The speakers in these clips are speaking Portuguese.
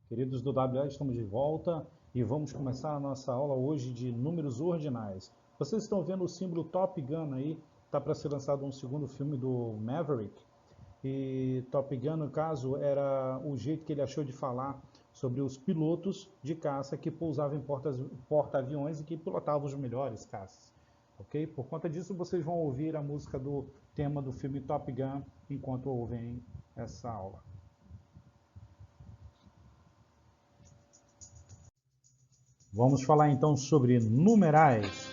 Queridos do WA, estamos de volta e vamos começar a nossa aula hoje de números ordinais. Vocês estão vendo o símbolo Top Gun aí, está para ser lançado um segundo filme do Maverick. E Top Gun, no caso, era o jeito que ele achou de falar sobre os pilotos de caça que pousavam em porta-aviões e que pilotavam os melhores caças. Ok? Por conta disso, vocês vão ouvir a música do tema do filme Top Gun enquanto ouvem essa aula. Vamos falar então sobre numerais.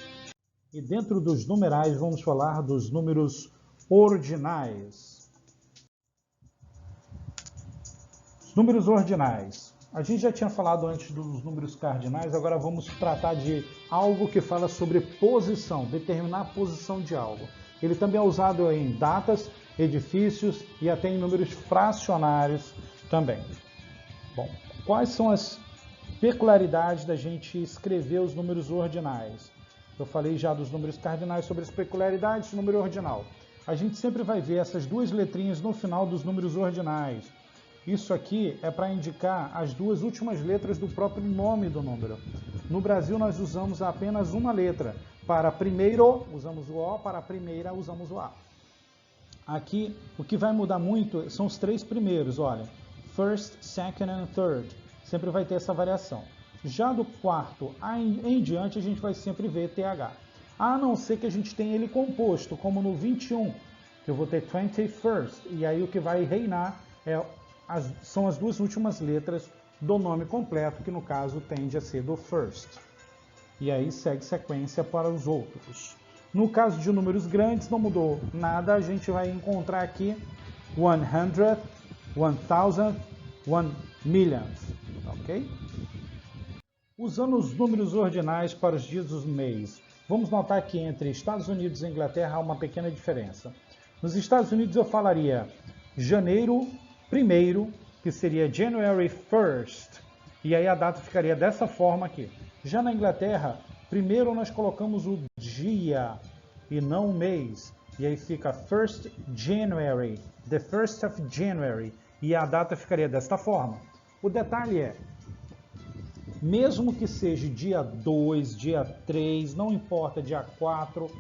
E dentro dos numerais vamos falar dos números ordinais. Os números ordinais. A gente já tinha falado antes dos números cardinais, agora vamos tratar de algo que fala sobre posição, determinar a posição de algo. Ele também é usado em datas, edifícios e até em números fracionários também. Bom, quais são as peculiaridades da gente escrever os números ordinais? Eu falei já dos números cardinais sobre as peculiaridades do número ordinal. A gente sempre vai ver essas duas letrinhas no final dos números ordinais. Isso aqui é para indicar as duas últimas letras do próprio nome do número. No Brasil nós usamos apenas uma letra. Para primeiro usamos o O, para a primeira usamos o A. Aqui o que vai mudar muito são os três primeiros, olha. First, second and third. Sempre vai ter essa variação. Já do quarto em diante a gente vai sempre ver TH. A não ser que a gente tenha ele composto, como no 21, que eu vou ter 21st. E aí o que vai reinar são as duas últimas letras do nome completo, que no caso tende a ser do first. E aí segue sequência para os outros. No caso de números grandes não mudou nada, a gente vai encontrar aqui 100, 1000, 1 million, ok? Usando os números ordinais para os dias do mês, vamos notar que entre Estados Unidos e Inglaterra há uma pequena diferença. Nos Estados Unidos eu falaria janeiro 1º, que seria January 1st, e aí a data ficaria dessa forma aqui. Já na Inglaterra, primeiro nós colocamos o dia e não o mês, e aí fica 1st January, the 1st of January, e a data ficaria desta forma. O detalhe é, mesmo que seja dia 2, dia 3, não importa, dia 4,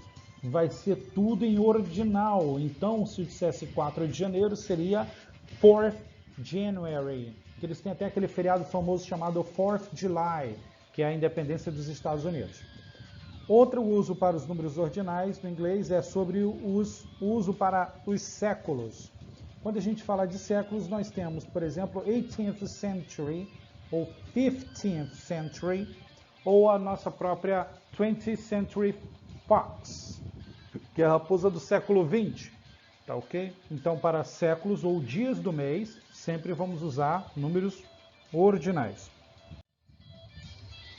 vai ser tudo em ordinal. Então, se eu dissesse 4 de janeiro, seria 4th January, que eles têm até aquele feriado famoso chamado 4th July, que é a independência dos Estados Unidos. Outro uso para os números ordinais no inglês é sobre o uso para os séculos. Quando a gente fala de séculos, nós temos, por exemplo, 18th century, ou 15th century, ou a nossa própria 20th century fox, que é a raposa do século 20. Tá ok? Então, para séculos ou dias do mês, sempre vamos usar números ordinais.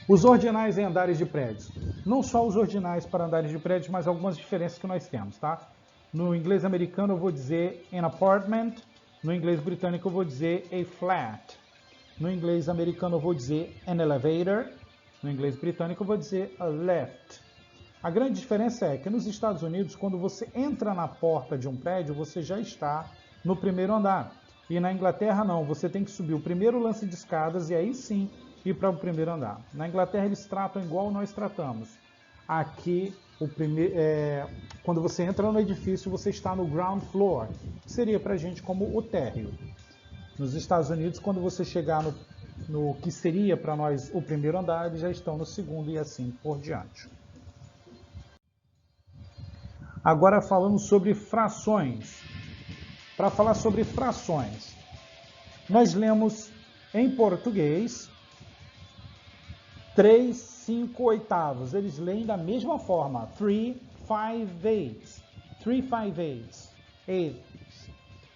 Os ordinais em andares de prédios. Não só os ordinais para andares de prédios, mas algumas diferenças que nós temos, tá? No inglês americano eu vou dizer an apartment, no inglês britânico eu vou dizer a flat. No inglês americano eu vou dizer an elevator, no inglês britânico eu vou dizer a lift. A grande diferença é que nos Estados Unidos, quando você entra na porta de um prédio, você já está no primeiro andar. E na Inglaterra não, você tem que subir o primeiro lance de escadas e aí sim ir para o primeiro andar. Na Inglaterra eles tratam igual nós tratamos. Aqui, quando você entra no edifício, você está no ground floor, que seria para a gente como o térreo. Nos Estados Unidos, quando você chegar no que seria para nós o primeiro andar, eles já estão no segundo e assim por diante. Agora falando sobre frações. Para falar sobre frações, nós lemos em português 3, 5 oitavos. Eles leem da mesma forma. 3, 5 eighths. 3, 5 eighths. Eighths.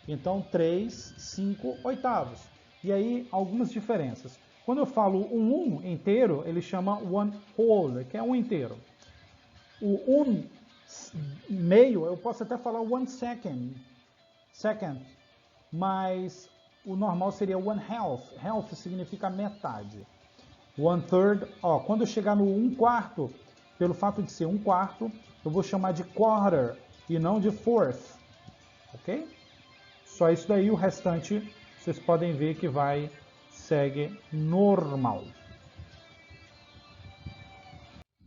Então, 3, 5 oitavos. E aí, algumas diferenças. Quando eu falo um inteiro, ele chama one whole, que é um inteiro. O meio, eu posso até falar 1 second, mas o normal seria 1/2. Half significa metade. 1/3, quando eu chegar no 1/4, pelo fato de ser 1/4, eu vou chamar de quarter e não de fourth, ok? Só isso daí, o restante vocês podem ver que vai segue normal.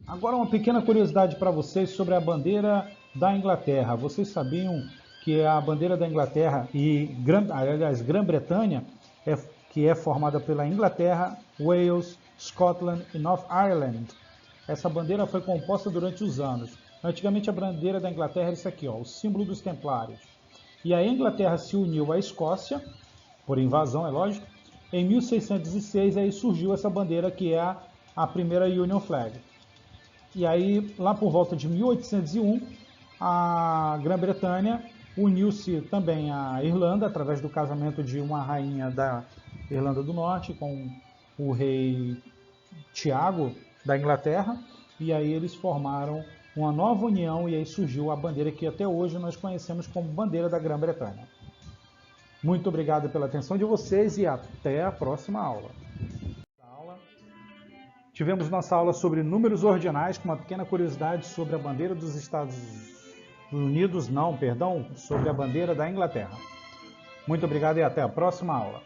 Agora uma pequena curiosidade para vocês sobre a bandeira da Inglaterra. Vocês sabiam que a bandeira da Inglaterra e, Grã-Bretanha, que é formada pela Inglaterra, Wales, Scotland e North Ireland. Essa bandeira foi composta durante os anos. Antigamente a bandeira da Inglaterra era isso aqui, ó, o símbolo dos Templários. E a Inglaterra se uniu à Escócia, por invasão, é lógico. Em 1606 aí surgiu essa bandeira que é a primeira Union Flag. E aí, lá por volta de 1801, a Grã-Bretanha uniu-se também à Irlanda, através do casamento de uma rainha da Irlanda do Norte com o rei Tiago da Inglaterra, e aí eles formaram uma nova união e aí surgiu a bandeira que até hoje nós conhecemos como bandeira da Grã-Bretanha. Muito obrigado pela atenção de vocês e até a próxima aula. Tivemos nossa aula sobre números ordinais, com uma pequena curiosidade sobre a bandeira dos Estados Unidos, sobre a bandeira da Inglaterra. Muito obrigado e até a próxima aula.